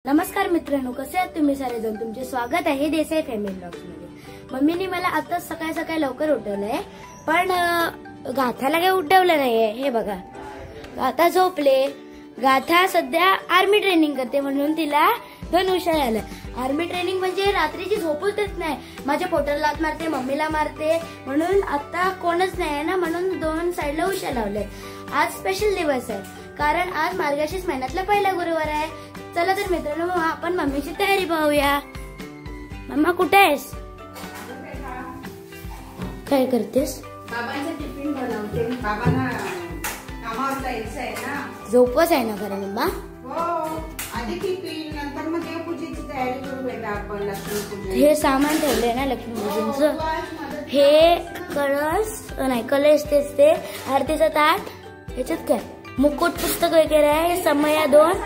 नमस्कार मित्रांनो, कसे आहात तुम्ही सारेजण। तुमचे स्वागत आहे देसाई फॅमिली ब्लॉग्स मध्ये। मम्मीने मला आता सकाळी सकाळी लवकर उठवलंय, पण गाथाला काही उठवलं नाहीये। हे बघा, गाथा झोपले। गाथा सध्या आर्मी ट्रेनिंग करते, म्हणून तिला 2 उशाला आलं। आर्मी ट्रेनिंग म्हणजे रात्रीची झोपच देत नाही, माझ्या पोटाला लात मारते, मम्मीला मारते, म्हणून आता कोणच नाही ना, म्हणून 2 साईडला उशा लावले। आज स्पेशल दिवस आहे, कारण आज मार्गशीर्ष महिन्यातला पहिला गुरुवार आहे। चला तर मित्रांनो, आपण मम्मीची तयारी पाहूया। मम्मा कुठे आहेस? काय करतेस? बाबांचा टिफिन बनवते। बाबांना कामावर जायचं आहे ना। झोपच आहे ना खरं मम्मा? हो, आधी टिफिन, नंतर मग देवपूजेची तयारी करू बेटा आपण। लक्ष्मीपूजन हे सामान ठेवलंय ना लक्ष्मीपूजनचं। हे कळस नाही, कलश तेच ते, आरतीचं ताट, ह्याच्यात काय मुकुट, पुस्तक वगैरे आहे, समया 2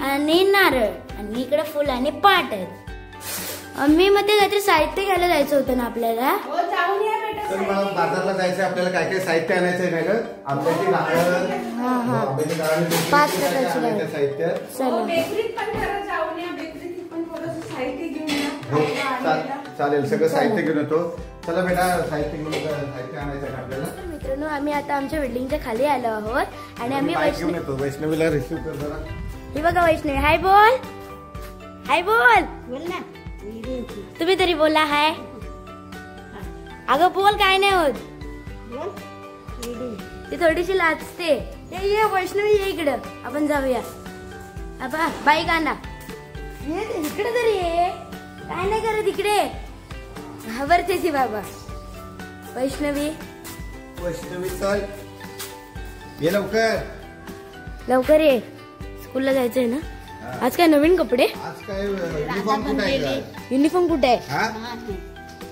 आणि नारळ, आणि इकडे फुल आणि पाट आहेत। मम्मी मध्ये काहीतरी साहित्य घ्यायला जायचं होतं ना आपल्याला। हो, जाऊन या बेटा। तर मला बाजारला जायचं, आपल्याला काय काय साहित्य आणायचंय ना ग? आंब्याची डाळ, आंब्याची डाळ, 5 प्रकारची डाळ साहित्य। चला बेकरीत पण जरा जाऊन या, बेकरीत पण थोडंसं साहित्य घेऊन या। चालेल, सगळं साहित्य घेऊन येतो। चला बेटा, साहित्य घेऊन साहित्य आणायचं आहे आपल्याला। मित्रांनो, आम्ही आता आमच्या बिल्डिंगच्या खाली आलो आहोत आणि आम्ही घेऊन येतो। वैष्णवीला रिसीव्ह कर जरा। हे बघा वैष्णवी, हाय बोल, हाय बोल, बोल ना तुम्ही तरी बोला हाय। अगं बोल, काय नाही होत, ती थोडीशी लाजते। ये वैष्णवी, ये इकडं, आपण जाऊया। आता बाईक आणा, ये इकडे तरी ये, काय नाही करत इकडे, घाबरते ती बाबा। वैष्णवी, वैष्णवी चल, ये लवकर, लवकर ये, स्कूलला जायचंय ना। आज काय नवीन कपडे? आज काय युनिफॉर्म कुठे आहे? युनिफॉर्म कुठे आहे? हा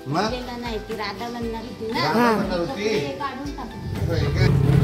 मग नाही, ती राधा म्हणणार होती ना, राधा म्हणणार होती। काढून टाकू।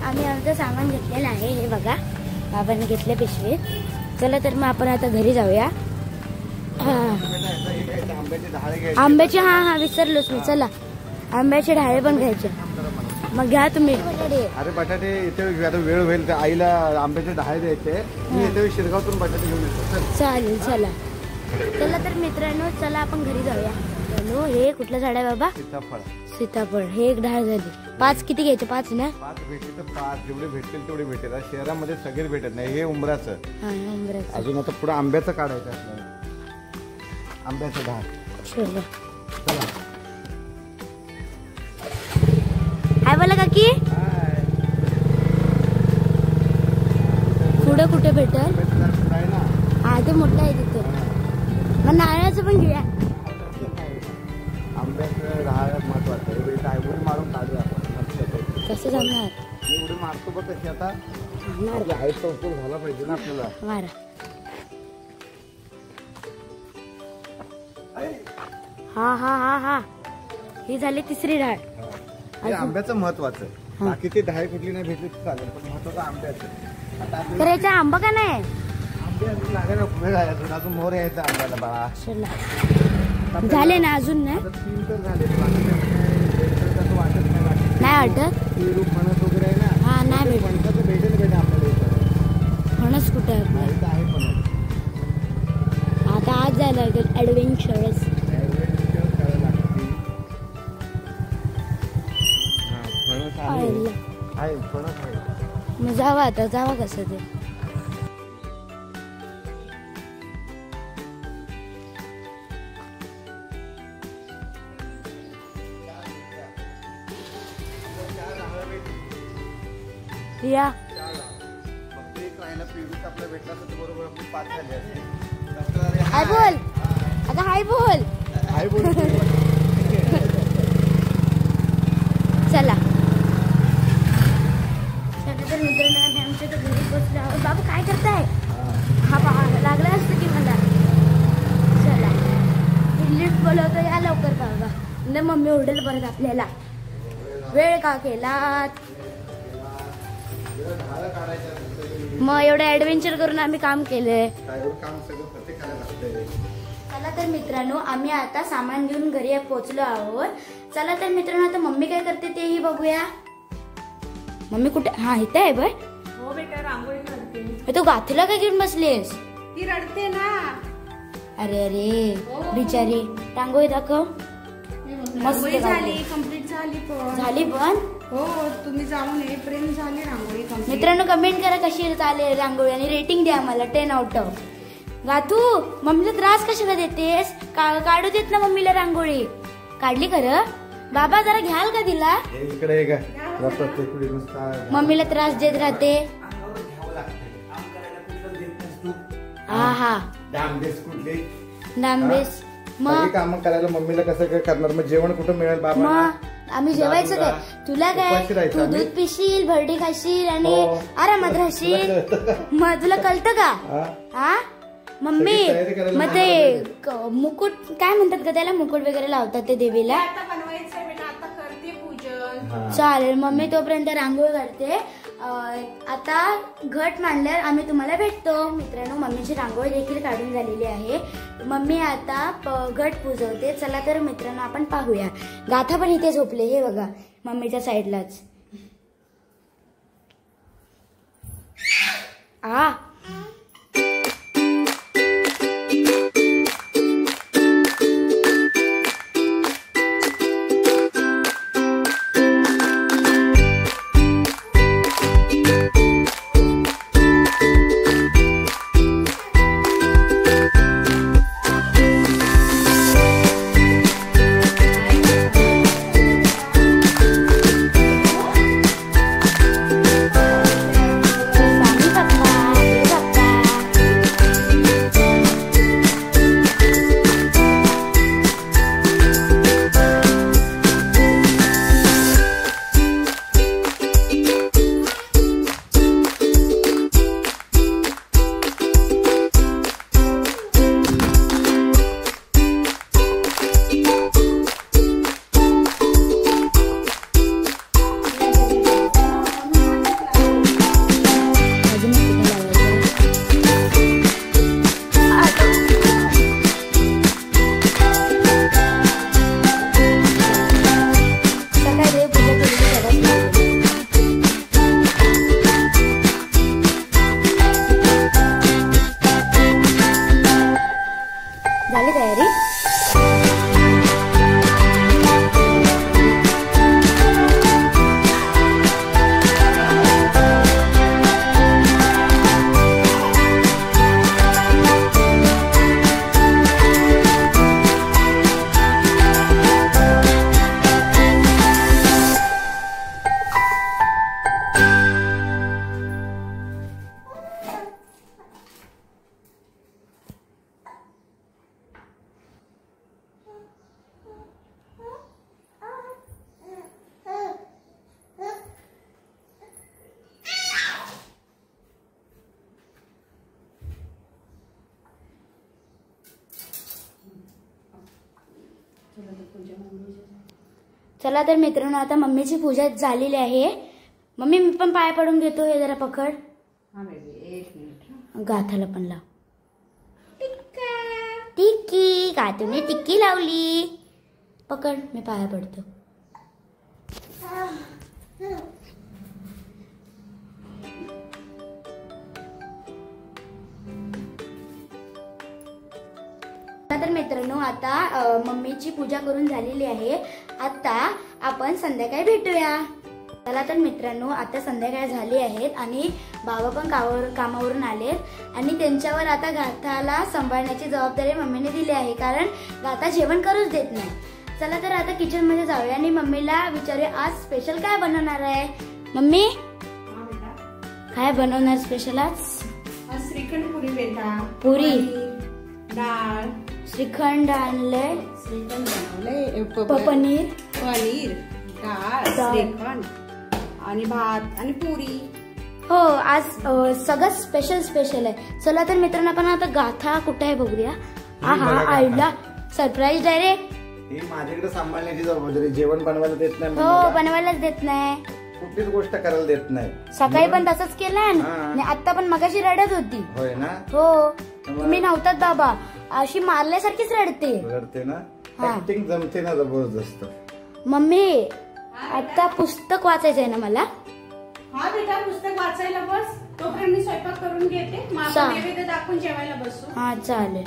आम्ही आमचं सामान घेतलेलं आहे, हे बघा बाबांनी घेतले पिशवीत। चला तर मग आपण आता घरी जाऊया। आंब्याचे, हा विसरलोच मी। चला, आंब्याचे ढाळे पण घ्यायचे, मग घ्या तुम्ही। अरे बटाटे येते, आता वेळ होईल तर आईला आंब्याचे ढाळे द्यायचे, मी येते शिरगावतून बटाटे घेऊन येतो। चालेल, चला चला तर मित्रांनो, चला आपण घरी जाऊया। हे कुठलं झाड आहे बाबा? सीताफळ। सीताफळ, हे 1 ढाळ झाली। 5 किती घ्यायचे? 5 ना? 5 भेटले तर 5, जेवढे भेटतील तेवढे भेटेल। शहरामध्ये सगळेच भेटत नाही, हे उंबराचं। अजून आता पुढे आंब्याचं काढायचं आपल्याला, आंब्याचं ढाळ। चला हाय बोला काकी। पुढे कुठे भेटेल? हा, ते मोठं आहे तिथे। मग नारळाचं पण घेऊया। आंब्याचं ढाळ महत्वाचं आहे, उडी मारून काढूया आपण। कसं जमणार? मी उडी मारतो बघ कशी, आता आहे तो झाला पाहिजे ना आपल्याला। मारा। हा हा हा हा, ही झाली 3री ढाळ। हे आंब्याचं महत्वाचं आहे, बाकी ते ढाळ कुठली नाही भेटली चालेल, पण महत्वाचं आंब्याचं। तर याचा आंबा का नाही? आंबे अजून लागायला वेळ आहे, अजून मोर यायचं आंब्याला बाळा। झाले ना अजून? नाही 3 तर झाले, वाटत नाही। नाही वाटत? रूप फणस वगैरे आहे ना। हा, नाही भेटत। फणसाचं भेटेल बेटा आपल्याला। फणस कुठे आहे? फणस आता आज जायला लागेल ऍडव्हेंचरस। आहे फणस आहे। मग जावा, आता जावा कसं ते। या फक्त एक राहिला पेरूच आपला भेटला तर बरोबर आपली 5 झाली असते. हाय बोल, अगं हाय बोल. हाय बोल. चला तर मित्रांनो आम्ही आमच्या घरी बसलो आहोत. बाबू काय करताय? हा लागला असतं की मला. चला लिफ्ट बोलवतो, या लवकर बाबा. न मम्मी ओरडेल परत आपल्याला. वेळ का केलात? मग एवढं ऍडव्हेंचर करून आम्ही काम केलंय. चला तर मित्रांनो आम्ही आता सामान घेऊन घरी पोहोचलो आहोत. चला तर मित्रांनो आता मम्मी काय करते तेही बघूया. मम्मी कुठे? हा इथे आहे बाय. हो बेटा, रांगोळी काढते. तू गाथीला काय घेऊन बसलीस? ती रडते ना. अरे अरे बिचारी. रांगोळी दाखव. मस्त झाली, कंप्लीट झाली पण. झाली पण? हो, तुम्ही जाऊन येईपर्यंत झाली रांगोळी कंप्लीट. मित्रांनो कमेंट करा कशी चालेल रांगोळी आणि रेटिंग द्या मला 10 आउट ऑफ. गाथू मम्मीला त्रास कशाला देतेस? काढू देत ना मम्मीला रांगोळी. काढली खरं? बाबा जरा घ्याल का तिला? इकडे मम्मीला त्रास देत राहते. हा हा डांबेस. मग काम करायला मम्मीला कसं काय करणार? मग जेवण कुठं मिळेल बाबा? मग आम्ही जेवायचं काय? तुला काय? तू दूध पिशील, भरडी खाशील आणि आरामात राहशील. मग तुला कळतं का? हा मम्मी मग ते मुकुट काय म्हणतात का त्याला? मुकुट वगैरे लावतात ते देवीला. आता बनवायचंय बेटा, आता करते पूजन. चालेल मम्मी तोपर्यंत रांगोळी काढते. आता घट मांडल्यावर आम्ही तुम्हाला भेटतो. मित्रांनो मम्मीची रांगोळी देखील काढून झालेली आहे. मम्मी आता घट पुजवते. चला तर मित्रांनो आपण पाहूया. गाथा पण इथे झोपले, हे बघा मम्मीच्या साईडलाच. झाली तयारी? चला तर मित्रांनो आता मम्मीची पूजा झालेली आहे. मम्मी मी पण पाय पडून घेतो. हे जरा पकड. एक मिनिट. गाथाला पण लाव. टिक्की गाथूने टिक्की लावली. पकड मी पाया पडतो. तर मित्रांनो आता मम्मीची पूजा करून झालेली आहे. आता आपण संध्याकाळी भेटूया. चला तर मित्रांनो आता संध्याकाळ झाली आहेत आणि बाबा पण कामावरून आलेत आणि त्यांच्यावर आता गाथाला सांभाळण्याची जबाबदारी मम्मीने दिली आहे, कारण गाथा जेवण करूच देत नाही. चला तर आता किचन मध्ये जाऊया आणि मम्मीला विचारूया आज स्पेशल काय बनवणार आहे. मम्मी काय बनवणार स्पेशल आज? श्रीखंड पुरी बेटा. पुरी डाळ, श्रीखंड आणलंय, श्रीखंड बनवलंय, पनीर, पनीर, डाळ, श्रीखंड आणि भात आणि पुरी. हो आज सगळं स्पेशल आहे. चला तर मित्रांनो आपण आता गाथा कुठे आहे बघूया. हा आईला सरप्राईज डायरेक्ट. ही माझ्याकडे सांभाळण्याची जबाबदारी. जेवण बनवायला देत नाही, हो बनवायलाच देत नाही, कुठलीच गोष्ट करायला देत नाही. सकाळी पण तसंच केलं आणि आता पण मगाशी रडत होती. होय ना. हो तुम्ही नव्हतात बाबा, अशी मारल्यासारखीच रडते ना. ऍक्टिंग जमते ना जबरदस्त. मम्मी आता पुस्तक वाचायचं आहे ना मला. हा बेटा पुस्तक वाचायला बस, तोपर्यंत मी स्वयंपाक करून घेते. मग आपण नैवेद्य दाखवून जेवायला बसू. हा चालेल.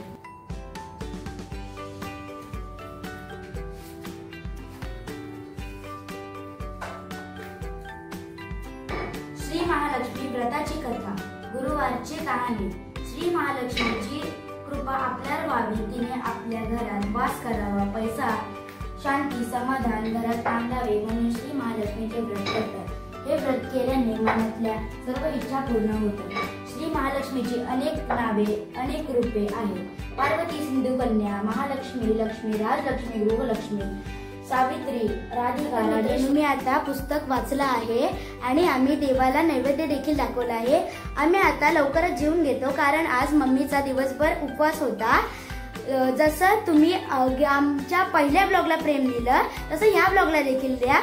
श्री महालक्ष्मी व्रताची कथा. गुरुवारची कहाणी. श्री महालक्ष्मीची कृपा आपल्यावर व्हावी, तिने आपल्या घरात वास करावा, पैसा, शांती, समाधान घरात आणावे म्हणून श्री महालक्ष्मीचे व्रत करतात. हे व्रत केल्याने मनातल्या सर्व इच्छा पूर्ण होतात. श्री महालक्ष्मीची अनेक नावे, अनेक रूपे आहेत. पार्वती, सिंधू कन्या, महालक्ष्मी, लक्ष्मी, राजलक्ष्मी, गृहलक्ष्मी, सावित्री, राधिका, राजेश. मी आता पुस्तक वाचलं आहे आणि आम्ही देवाला नैवेद्य देखील दाखवला आहे. आम्ही आता लवकरच जेवून घेतो कारण आज मम्मीचा दिवसभर उपवास होता. जसं तुम्ही आमच्या पहिल्या ब्लॉगला प्रेम दिलं तसं ह्या ब्लॉगला देखील द्या.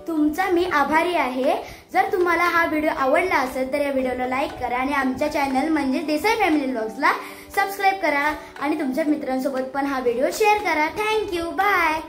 तुमचा मी आभारी आहे. जर तुम्हाला हा व्हिडिओ आवडला असेल तर या व्हिडिओला लाईक करा आणि आमच्या चॅनल म्हणजे देसाई फॅमिली ब्लॉग्सला सबस्क्राईब करा आणि तुमच्या मित्रांसोबत पण हा व्हिडिओ शेअर करा. थँक्यू. बाय.